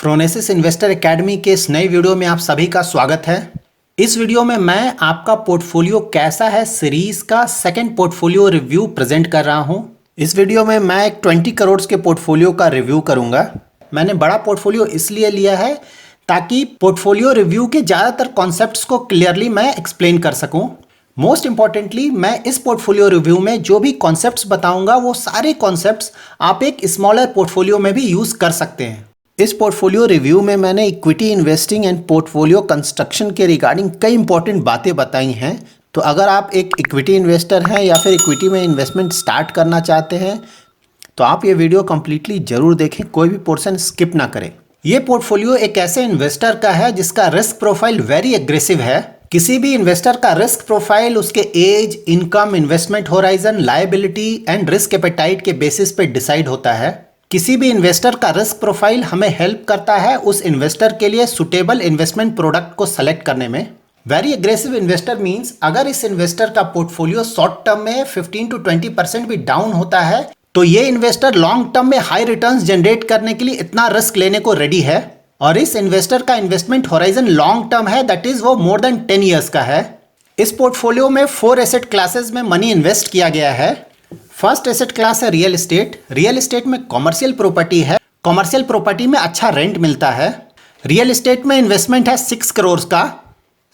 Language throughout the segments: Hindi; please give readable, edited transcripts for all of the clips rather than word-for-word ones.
प्रोनेसिस इन्वेस्टर एकेडमी के इस नए वीडियो में आप सभी का स्वागत है। इस वीडियो में मैं आपका पोर्टफोलियो कैसा है सीरीज का सेकंड पोर्टफोलियो रिव्यू प्रेजेंट कर रहा हूं। इस वीडियो में मैं एक 20 करोड़ के पोर्टफोलियो का रिव्यू करूंगा। मैंने बड़ा पोर्टफोलियो इसलिए लिया है ताकि पोर्टफोलियो रिव्यू के ज़्यादातर कॉन्सेप्ट्स को क्लियरली मैं एक्सप्लेन कर सकूँ। मोस्ट इंपॉर्टेंटली मैं इस पोर्टफोलियो रिव्यू में जो भी कॉन्सेप्ट्स बताऊंगा वो सारे कॉन्सेप्ट्स आप एक स्मॉलर पोर्टफोलियो में भी यूज़ कर सकते हैं। इस पोर्टफोलियो रिव्यू में मैंने equity investing and portfolio construction के रिगार्डिंग कई इंपॉर्टेंट बातें बताई हैं। तो अगर आप एक इक्विटी इन्वेस्टर हैं या फिर इक्विटी में इन्वेस्टमेंट स्टार्ट करना चाहते हैं तो आप ये वीडियो कंप्लीटली जरूर देखें, कोई भी पोर्शन स्किप ना करें। ये पोर्टफोलियो एक ऐसे इन्वेस्टर का है जिसका रिस्क प्रोफाइल वेरी एग्रेसिव है। किसी भी इन्वेस्टर का रिस्क प्रोफाइल उसके age, income, investment horizon, liability and risk appetite के बेसिस पे डिसाइड होता है। किसी भी इन्वेस्टर का रिस्क प्रोफाइल हमें हेल्प करता है उस इन्वेस्टर के लिए सुटेबल इन्वेस्टमेंट प्रोडक्ट को सेलेक्ट करने में। वेरी एग्रेसिव इन्वेस्टर मींस अगर इस इन्वेस्टर का पोर्टफोलियो शॉर्ट टर्म में 15 to 20% भी डाउन होता है तो ये इन्वेस्टर लॉन्ग टर्म में हाई रिटर्न्स जनरेट करने के लिए इतना रिस्क लेने को रेडी है। और इस इन्वेस्टर का इन्वेस्टमेंट होराइजन लॉन्ग टर्म है, दैट इज वो मोर देन 10 ईयर्स का है। इस पोर्टफोलियो में 4 एसेट क्लासेस में मनी इन्वेस्ट किया गया है। फर्स्ट एसेट क्लास है रियल एस्टेट। रियल एस्टेट में कॉमर्शियल प्रॉपर्टी है। कॉमर्शियल प्रॉपर्टी में अच्छा रेंट मिलता है। रियल एस्टेट में इन्वेस्टमेंट है 6 करोड़ का।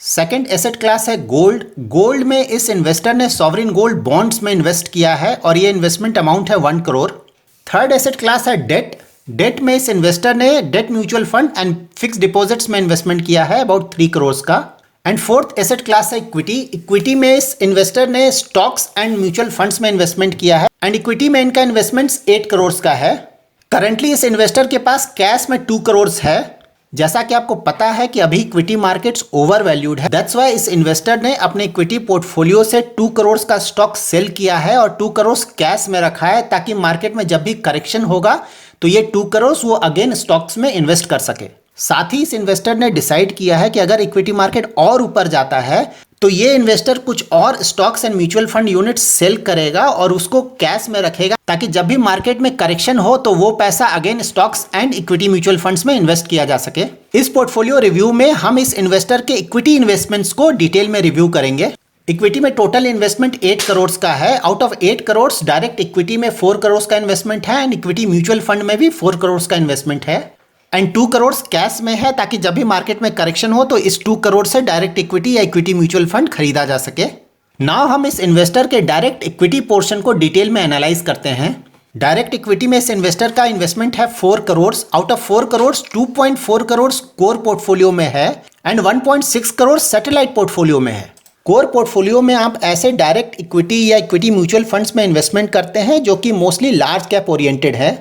सेकंड एसेट क्लास है गोल्ड। गोल्ड में इस इन्वेस्टर ने सॉवरिन गोल्ड बॉन्ड्स में इन्वेस्ट किया है और ये इन्वेस्टमेंट अमाउंट है 1 करोड़। थर्ड एसेट क्लास है डेट। डेट में इस इन्वेस्टर ने debt mutual fund and fix deposits में इन्वेस्टमेंट किया है अबाउट 3 करोड़ का। एंड फोर्थ एसेट क्लास है इक्विटी। इक्विटी में इस इन्वेस्टर ने स्टॉक्स एंड म्यूचुअल फंड्स में इन्वेस्टमेंट किया है एंड इक्विटी में इनका इन्वेस्टमेंट्स 8 करोड़ का है। करंटली इस इन्वेस्टर के पास कैश में 2 करोड़ है। जैसा कि आपको पता है कि अभी इक्विटी मार्केट्स ओवर वैल्यूड है, दैट्स वाई इस इन्वेस्टर ने अपने इक्विटी पोर्टफोलियो से 2 करोड़ का स्टॉक सेल किया है और 2 करोड़ कैश में रखा है ताकि मार्केट में जब भी करेक्शन होगा तो ये 2 करोड़ वो अगेन स्टॉक्स में इन्वेस्ट कर सके। साथ ही इस इन्वेस्टर ने डिसाइड किया है कि अगर इक्विटी मार्केट और ऊपर जाता है तो ये इन्वेस्टर कुछ और stocks and mutual fund unit sell करेगा और उसको कैश में रखेगा ताकि जब भी मार्केट में करेक्शन हो तो वो पैसा again stocks and equity mutual funds में इन्वेस्ट किया जा सके। इस पोर्टफोलियो रिव्यू में हम इस इन्वेस्टर के इक्विटी इन्वेस्टमेंट्स को डिटेल में रिव्यू करेंगे। इक्विटी में टोटल इन्वेस्टमेंट 8 करोड़ का है। Out of 8 crore direct equity में 4 करोड़ का इन्वेस्टमेंट है एंड इक्विटी म्यूचुअल फंड में भी 4 करोड़ का इन्वेस्टमेंट है एंड 2 करोड़ कैश में है ताकि जब भी मार्केट में करेक्शन हो तो इस 2 करोड़ से डायरेक्ट इक्विटी या इक्विटी म्यूचुअल फंड खरीदा जा सके। नाउ हम इस इन्वेस्टर के डायरेक्ट इक्विटी पोर्शन को डिटेल में एनालाइज करते हैं। डायरेक्ट इक्विटी में इस इन्वेस्टर का इन्वेस्टमेंट है 4 crore. Out of 4 crore 2.4 crore core portfolio में है एंड 1.6 करोड़ सैटेलाइट पोर्टफोलियो में है। कोर पोर्टफोलियो में आप ऐसे डायरेक्ट इक्विटी या इक्विटी म्यूचुअल फंड्स में इन्वेस्टमेंट करते हैं जो कि मोस्टली लार्ज कैप ओरिएंटेड है।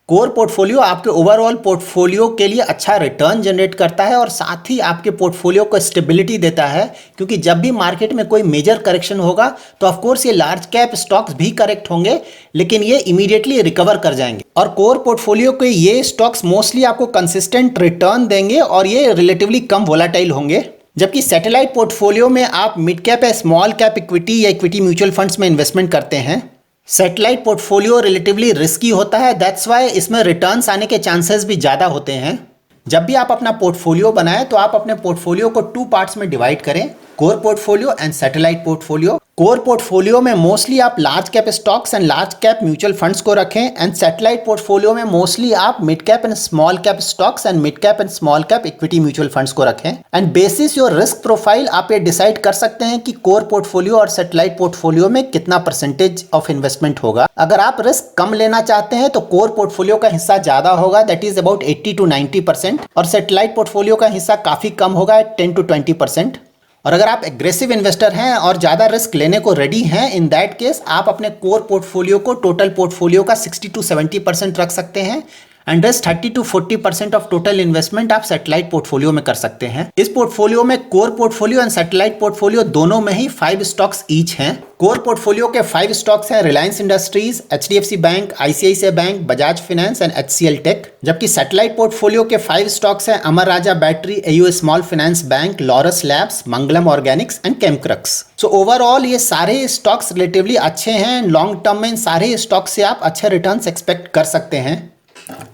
कोर पोर्टफोलियो आपके ओवरऑल पोर्टफोलियो के लिए अच्छा रिटर्न जनरेट करता है और साथ ही आपके पोर्टफोलियो को स्टेबिलिटी देता है क्योंकि जब भी मार्केट में कोई मेजर करेक्शन होगा तो ऑफ कोर्स ये लार्ज कैप स्टॉक्स भी करेक्ट होंगे लेकिन ये इमीडिएटली रिकवर कर जाएंगे और कोर पोर्टफोलियो के ये स्टॉक्स मोस्टली आपको कंसिस्टेंट रिटर्न देंगे और ये रिलेटिवली कम वोलाटाइल होंगे। जबकि सैटेलाइट पोर्टफोलियो में आप मिड कैप या स्मॉल कैप इक्विटी या इक्विटी म्यूचुअल फंड्स में इन्वेस्टमेंट करते हैं। सैटेलाइट पोर्टफोलियो रिलेटिवली रिस्की होता है, दैट्स वाई इसमें रिटर्न्स आने के चांसेस भी ज़्यादा होते हैं। जब भी आप अपना पोर्टफोलियो बनाएं तो आप अपने पोर्टफोलियो को 2 पार्ट्स में डिवाइड करें, core portfolio and satellite portfolio. Core portfolio में मोस्टली आप large cap stocks and large cap mutual funds को रखें एंड सैटेलाइट पोर्टफोलियो में मोस्टली आप mid cap and small cap stocks and mid cap and small cap equity mutual funds को रखें and bases your risk profile आप ये डिसाइड कर सकते हैं कि कोर पोर्टफोलियो और सैटेलाइट पोर्टफोलियो में कितना परसेंटेज ऑफ इन्वेस्टमेंट होगा। अगर आप रिस्क कम लेना चाहते हैं तो कोर पोर्टफोलियो का हिस्सा ज्यादा होगा, दैट इज अबाउट 80 to 90% और सैटेलाइट पोर्टफोलियो का हिस्सा काफी कम होगा, 10 to 20%। और अगर आप एग्रेसिव इन्वेस्टर हैं और ज़्यादा रिस्क लेने को रेडी हैं, इन दैट केस आप अपने कोर पोर्टफोलियो को टोटल पोर्टफोलियो का 60 to 70% रख सकते हैं and 30 to 40% of total investment आप सैटेलाइट पोर्टफोलियो में कर सकते हैं। इस पोर्टफोलियो में core portfolio and satellite portfolio दोनों में ही 5 स्टॉक्स ईच हैं। कोर पोर्टफोलियो के 5 स्टॉक्स हैं Reliance industries, HDFC bank, ICICI bank, Bajaj finance and HCL tech. जबकि सैटेलाइट पोर्टफोलियो के 5 स्टॉक्स हैं अमर राजा battery, AU small finance bank, Laurus labs, Mangalam organics and Chemcrux. So overall ये सारे स्टॉक्स रिलेटिवली अच्छे हैं। लॉन्ग टर्म में इन सारे स्टॉक्स से आप अच्छे रिटर्न्स एक्सपेक्ट कर सकते हैं।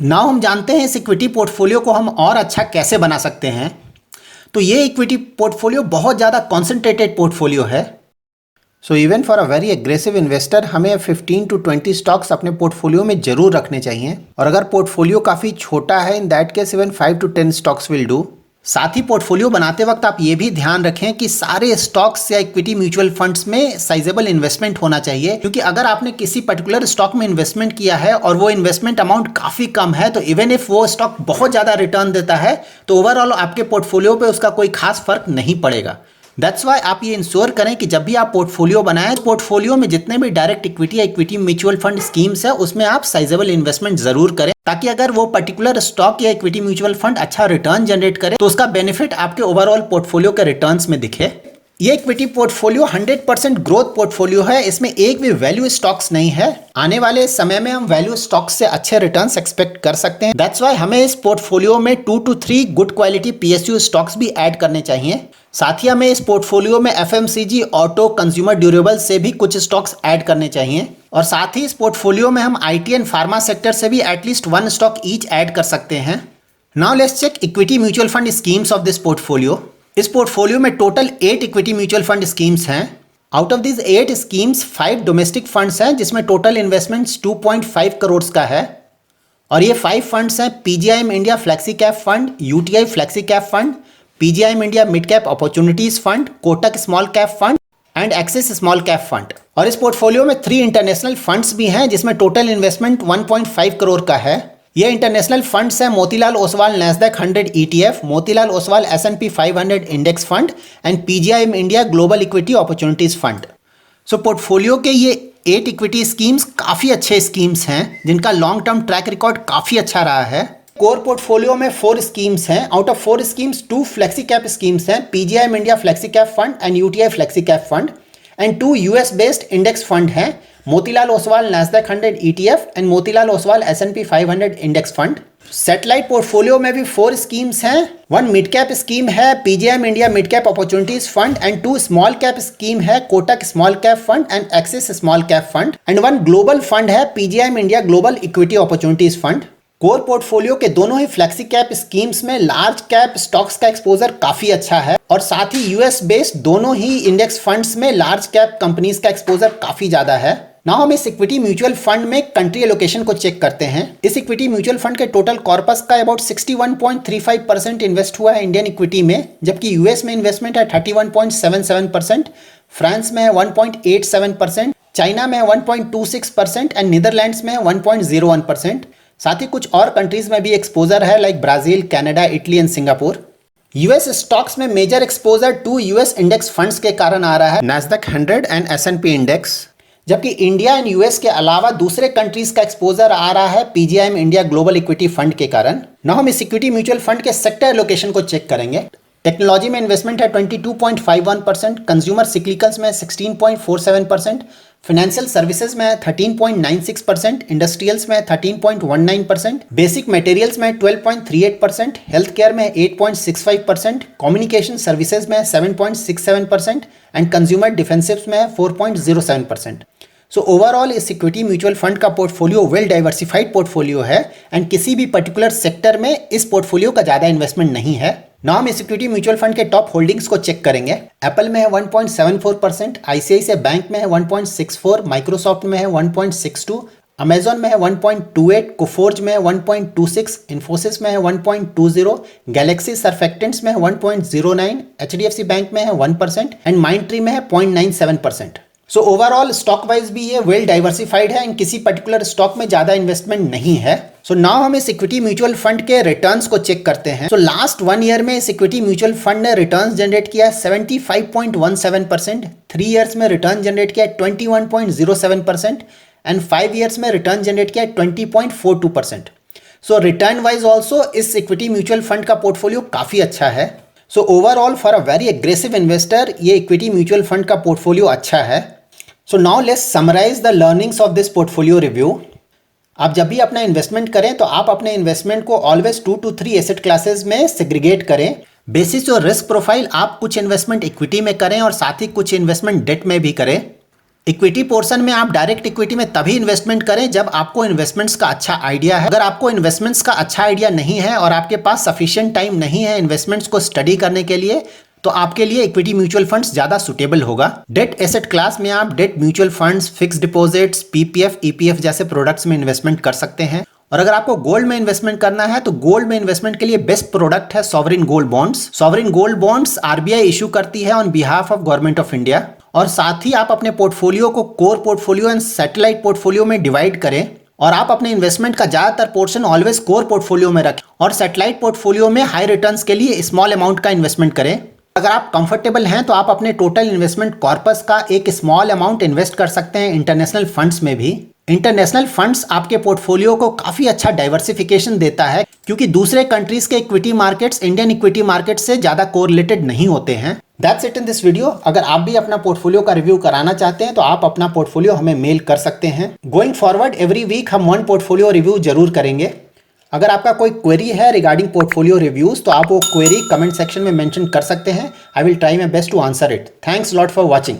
नाउ हम जानते हैं इस इक्विटी पोर्टफोलियो को हम और अच्छा कैसे बना सकते हैं। तो ये इक्विटी पोर्टफोलियो बहुत ज़्यादा कॉन्सेंट्रेटेड पोर्टफोलियो है। So even for a very aggressive investor हमें 15 to 20 स्टॉक्स अपने पोर्टफोलियो में जरूर रखने चाहिए, और अगर पोर्टफोलियो काफ़ी छोटा है in that case even 5 to 10 stocks will do. साथ ही पोर्टफोलियो बनाते वक्त आप ये भी ध्यान रखें कि सारे स्टॉक्स या इक्विटी म्यूचुअल फंड्स में साइजेबल इन्वेस्टमेंट होना चाहिए, क्योंकि अगर आपने किसी पर्टिकुलर स्टॉक में इन्वेस्टमेंट किया है और वो इन्वेस्टमेंट अमाउंट काफ़ी कम है, तो इवन इफ वो स्टॉक बहुत ज़्यादा रिटर्न देता है तो ओवरऑल आपके पोर्टफोलियो पे उसका कोई खास फर्क नहीं पड़ेगा। दैट्स वाई आप ये इंश्योर करें कि जब भी आप पोर्टफोलियो बनाएं, पोर्टफोलियो में जितने भी डायरेक्ट इक्विटी या इक्विटी म्यूचुअल फंड स्कीम्स है उसमें आप साइजेबल इन्वेस्टमेंट जरूर करें, ताकि अगर वो पर्टिकुलर स्टॉक या इक्विटी म्यूचुअल फंड अच्छा रिटर्न जनरेट करे तो उसका बेनिफिट आपके ओवरऑल पोर्टफोलियो के रिटर्न्स में दिखे। ये इक्विटी पोर्टफोलियो 100% ग्रोथ पोर्टफोलियो है, इसमें एक भी वैल्यू स्टॉक्स नहीं है। आने वाले समय में हम वैल्यू स्टॉक्स से अच्छे रिटर्न्स एक्सपेक्ट कर सकते हैं। दैट्स वाई हमें इस पोर्टफोलियो में 2 to 3 good quality PSU stocks भी ऐड करने चाहिए। साथ ही हमें इस पोर्टफोलियो में FMCG, ऑटो, कंज्यूमर ड्यूरेबल से भी कुछ स्टॉक्स ऐड करने चाहिए, और साथ ही इस पोर्टफोलियो में हम IT एंड फार्मा सेक्टर से भी एटलीस्ट 1 स्टॉक ईच ऐड कर सकते हैं। Now let's check equity mutual fund schemes of this portfolio. इस पोर्टफोलियो में total 8 equity mutual fund schemes हैं। Out of this 8 schemes 5 domestic funds हैं, जिसमें टोटल इन्वेस्टमेंट्स 2.5 करोड़ का है, और ये 5 फंड्स हैं PGIM India flexi cap fund, UTI flexi cap fund, PGIM India mid cap opportunities fund, Kotak small cap fund and axis small cap fund. और इस पोर्टफोलियो में 3 इंटरनेशनल फंड्स भी हैं, जिसमें टोटल इन्वेस्टमेंट 1.5 करोड़ का है। ये इंटरनेशनल फंड्स हैं Motilal Oswal NASDAQ 100 ETF, Motilal Oswal S&P 500 index fund and PGIM India global equity opportunities fund. So portfolio के ये 8 इक्विटी स्कीम्स काफ़ी अच्छे स्कीम्स हैं, जिनका लॉन्ग टर्म ट्रैक रिकॉर्ड काफ़ी अच्छा रहा है। कोर पोर्टफोलियो में 4 स्कीम्स हैं। Out of 4 schemes 2 flexi cap schemes हैं, PGIM India flexi cap fund and UTI flexi cap fund, and 2 US based index fund हैं, Motilal Oswal NASDAQ 100 ETF and Motilal Oswal S&P 500 index fund. Satellite portfolio में भी 4 स्कीम्स हैं। 1 मिड कैप स्कीम है PGIM India mid cap opportunities fund, and 2 small cap scheme है Kotak small cap fund and axis small cap fund, and 1 global fund है PGIM India global equity opportunities fund. Core portfolio के दोनों ही फ्लेक्सी कैप स्कीम्स में लार्ज कैप स्टॉक्स का एक्सपोजर काफी अच्छा है, और साथ ही US बेस्ड दोनों ही इंडेक्स फंड्स में लार्ज कैप कंपनीज का एक्सपोजर काफी ज्यादा है। नाउ हम इस इक्विटी म्यूचुअल फंड में कंट्री एलोकेशन को चेक करते हैं। इस इक्विटी म्यूचुअल फंड के टोटल कॉर्पस का अबाउट 61.35% इन्वेस्ट हुआ है इंडियन इक्विटी में, जबकि US में इन्वेस्टमेंट है 31.77%, फ्रांस में है 1.87%, चाइना में है 1.26% एंड नीदरलैंड्स में है 1.01%। साथ ही कुछ और कंट्रीज में भी एक्सपोजर है like Brazil, Canada, Italy and Singapore. US stocks में major exposure 2 US index funds के कारण आ रहा है, NASDAQ 100 एंड S&P इंडेक्स, जबकि इंडिया एंड US के अलावा दूसरे कंट्रीज का एक्सपोजर आ रहा है PGIM India global equity fund के कारण। नाउ हम इस इक्विटी म्यूचुअल फंड के सेक्टर एलोकेशन को चेक करेंगे। टेक्नोलॉजी में इन्वेस्टमेंट है 22.51%, कंज्यूमर सिक्लिकल्स में 16.47%, फाइनेंशियल सर्विसेज में 13.96%, इंडस्ट्रियल्स में 13.19%, बेसिक मटेरियल्स में 12.38%, हेल्थ केयर में 8.65%, कम्युनिकेशन सर्विसेज में 7.67% एंड कंज्यूमर डिफेंसिव्स में 4.07%। सो ओवरऑल इस इक्विटी म्यूचुअल फंड का पोर्टफोलियो वेल डाइवर्सिफाइड पोर्टफोलियो है, एंड किसी भी पर्टिकुलर सेक्टर में इस पोर्टफोलियो का ज़्यादा इन्वेस्टमेंट नहीं है। नाउ हम इस इक्विटी म्यूचुअल फंड के टॉप होल्डिंग्स को चेक करेंगे। एप्पल में है 1.74%, ICICI बैंक में है 1.64%, माइक्रोसॉफ्ट में है 1.62%, अमेजॉन में है 1.28%, कोफोर्ज में है 1.26%, इन्फोसिस में है 1.20%, गैलेक्सी सर्फेक्टेंट्स में है 1.09%, HDFC बैंक में है 1% एंड माइंडट्री में है 0.97%। सो ओवरऑल स्टॉक वाइज भी ये वेल डाइवर्सिफाइड है, एंड किसी पर्टिकुलर स्टॉक में ज़्यादा इन्वेस्टमेंट नहीं है। सो नाउ हम इस इक्विटी म्यूचुअल फंड के रिटर्न्स को चेक करते हैं। सो लास्ट 1 ईयर में इस इक्विटी म्यूचुअल फंड ने रिटर्न्स जनरेट किया है 75.17%, 3 ईयर्स में रिटर्न जनरेट किया है 21.07% एंड 5 ईयर्स में रिटर्न जनरेट किया है 20.42%। सो रिटर्न वाइज ऑल्सो इस इक्विटी म्यूचुअल फंड का पोर्टफोलियो काफ़ी अच्छा है। So overall for a very aggressive investor ये इक्विटी म्यूचुअल फंड का पोर्टफोलियो अच्छा है। So now let's summarise the learnings of this portfolio review. आप जब भी अपना इन्वेस्टमेंट करें तो आप अपने इन्वेस्टमेंट को ऑलवेज 2 to 3 एसेट क्लासेस में सेग्रीगेट करें। बेसिस और रिस्क प्रोफाइल आप कुछ इन्वेस्टमेंट इक्विटी में करें और साथ ही कुछ इन्वेस्टमेंट डेट में भी करें। इक्विटी पोर्शन में आप डायरेक्ट इक्विटी में तभी इन्वेस्टमेंट करें जब आपको इन्वेस्टमेंट्स का अच्छा आइडिया है। अगर आपको इन्वेस्टमेंट्स का अच्छा आइडिया नहीं है और आपके पास सफिशिएंट टाइम नहीं है इन्वेस्टमेंट्स को स्टडी करने के लिए, तो आपके लिए इक्विटी म्यूचुअल फंड्स ज्यादा सुटेबल होगा। डेट एसेट क्लास में आप debt mutual funds, fix deposits, PPF, EPF जैसे प्रोडक्ट्स में इन्वेस्टमेंट कर सकते हैं। और अगर आपको गोल्ड में इन्वेस्टमेंट करना है तो गोल्ड में इन्वेस्टमेंट के लिए बेस्ट प्रोडक्ट है sovereign gold bonds. Sovereign gold bonds RBI issue करती है on behalf of government of India. और साथ ही आप अपने पोर्टफोलियो को core portfolio and satellite portfolio में डिवाइड करें और आप अपने इन्वेस्टमेंट का ज्यादातर पोर्शन ऑलवेज कोर पोर्टफोलियो में रखें और सैटेलाइट पोर्टफोलियो में हाई रिटर्न्स के लिए स्मॉल अमाउंट का इन्वेस्टमेंट करें। अगर आप कंफर्टेबल हैं तो आप अपने टोटल इन्वेस्टमेंट कॉर्पस का एक स्मॉल अमाउंट इन्वेस्ट कर सकते हैं इंटरनेशनल फंड्स में भी। इंटरनेशनल फंड्स आपके पोर्टफोलियो को काफी अच्छा डाइवर्सिफिकेशन देता है क्योंकि दूसरे कंट्रीज के equity markets Indian equity market से ज्यादा कोरिलेटेड नहीं होते हैं। That's it in this video. अगर आप भी अपना पोर्टफोलियो का रिव्यू कराना चाहते हैं तो आप अपना पोर्टफोलियो हमें मेल कर सकते हैं। गोइंग फॉरवर्ड एवरी वीक हम 1 पोर्टफोलियो रिव्यू जरूर करेंगे। अगर आपका कोई क्वेरी है रिगार्डिंग पोर्टफोलियो रिव्यूज तो आप वो क्वेरी कमेंट सेक्शन में मेंशन कर सकते हैं। I will try my best to answer it. Thanks lot for watching.